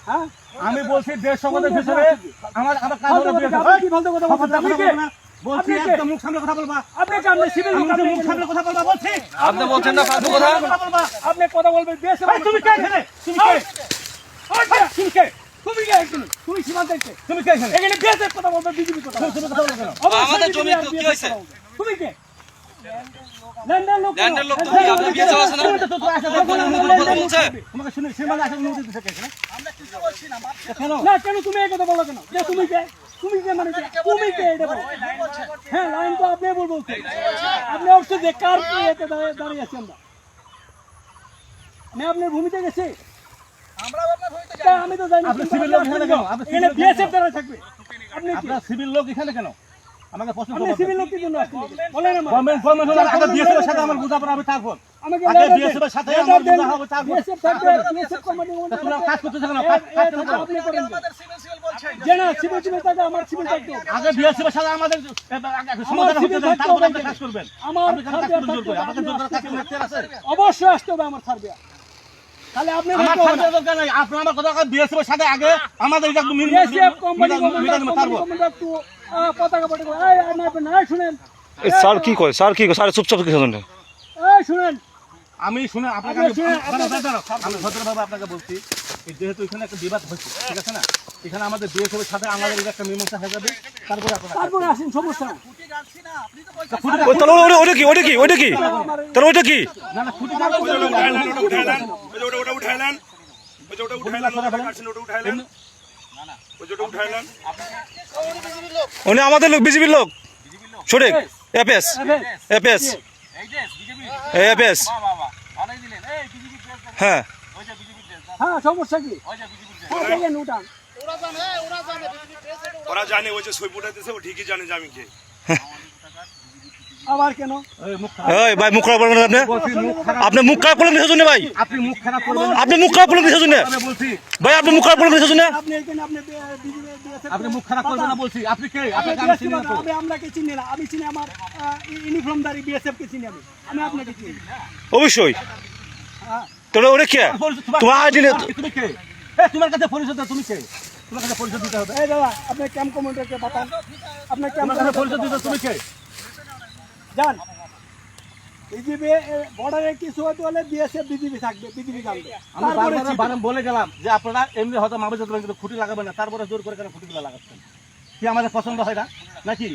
হ্যাঁ আমি বলছি দেশ সম্বন্ধে হিসেবে আমার কাজ হলো কি বলতে কথা বলছেন বলছি একদম মুখ সামনে কথা বলবা। আপনি কামনে সিভিল মুখ সামনে কথা বলবা বলছি। আপনি বলছেন না ফালতু কথা। আপনি কথা বলবেন দেশে তুমি কে এখানে? তুমি কে? তুমি কে? তুমি কে এখানে? তুমি সীমান্তে কে? তুমি কে এখানে? এখানে দেশের কথা বলবে বিজেপি কথা বলবে। তুমি কথা বলো কেন? আমাদের জমি তো কি হইছে? তুমি কে? ল্যান্ডের লোক তো কি আপনার বিয়ে আছে না? বলছে তোমাকে শুনে সীমানা আসলে অনুমতি দিতে কে এখানে? আমরা কিছু বলছি না কেন তুমি এই কথা বলো কেন? যে তুমি কে মানে তুমি কে এটা বলো। হ্যাঁ লাইন তো আপনি বলছেন। আপনি অবশ্যই যে কার এতে দাঁড়িয়ে আছি আমরা। আমি আপনার ভূমিতে গেছি। আমি তো জানি আপনি সিভিল লোক এখানে কেন? এখানে বিএসএফ দ্বারা থাকবে। আপনি কি আপনার সিভিল লোক এখানে কেন? আমাকে প্রশ্ন আপনি করবেন। সিভিল লোক কি জন্য আসছেন? বলেন আমার। গভর্নমেন্ট হলো আগে বিএসএফ এর সাথে আমার বোঝাপড়া হবে তারপর। আমাকে আগে বিএসএফ এর সাথে আমার বোঝা হবে তারপর। বিএসএফ থাকবে বিএসএফ কমান্ডিং তোমরা কাজ করতেছ কেন? কাজ করতে দাও। আপনি করেন যে না সিভিল থাকবে আমার সিভিল থাকবে আগে বিএসএফ এর সাথে আমাদের সমাধান হতে দেন তারপর আপনি কাজ করবেন। আমার আপনি কেন কাজ করতে জোর করে? আমাদের জোর করে কাজ করতে আছে? অবশ্যই আসতে হবে আমার সার্বিয়া। তাহলে আপনি আমার সার্বিয়া দরকার নাই। আপনার আমার কথা বিএসএফ এর সাথে আগে আমাদের এটা বিএসএফ কোম্পানি তারপর একটু পতাকা পতাকা এই শুনেন স্যার কি কয় স্যার কি কয় স্যার চুপচাপ কি শুনেন এই শুনেন আমি শুনে আপনাকে আমি ভদ্রভাবে আপনাকে বলছি যেহেতু এখানে একটা বিবাদ হচ্ছে ঠিক আছে না এখানে আমাদের বিএসএফ এর সাথে আমাদের একটা মীমাংসা হয়ে যাবে তারপরে আসেন সমস্যা না তাহলে ওটা কি তাহলে ওইটা কি না না খুঁটি উনি আমাদের লোক বিজেপির লোক সঠিক এপিএস হ্যাঁ হ্যাঁ সমস্যা কি দেখেন উঠান ওরা জানে ওই যে সই ফুটাইতেছে ও ঠিকই জানে যে আমি কে আবার কেন এই ভাই মুখ খারাপ করলেন আপনি মুখ খারাপ করলেন কিসের জন্য ভাই আপনি মুখ খারাপ করবেন আপনি মুখ খারাপ করলেন কিসের জন্য আমি বলছি ভাই আপনি মুখ খারাপ করলেন কিসের জন্য আপনি এখানে আপনি মুখ খারাপ করবেন না বলছি আপনি কে আমরা কে চিনি না আমি চিনি আমার ইউনিফর্মধারী বিএসএফ কে চিনি আমি আপনাকে চিনি অবশ্যই তাহলে ওটা কে তোমার আইডি তুমি কে তোমার কাছে পরিচয় দাও তুমি কে তোমার কাছে পরিচয় দিতে হবে এই দাদা আপনি ক্যাম্প কমান্ডারকে বাতান আপনার ক্যাম্প তোমার কাছে পরিচয় দিতে তুমি কে যান বিজেপি বর্ডারে কিছু হতে হলে বিএসএফ বিজেপি থাকবে বিজেপি থাকবে আমি বারবার বলে গেলাম যে আপনারা এমনি হয়তো মামে যেতে কিন্তু খুঁটি লাগাবেন না তারপরে জোর করে কেন খুঁটিগুলো লাগাচ্ছেন কি আমাদের পছন্দ হয় না নাকি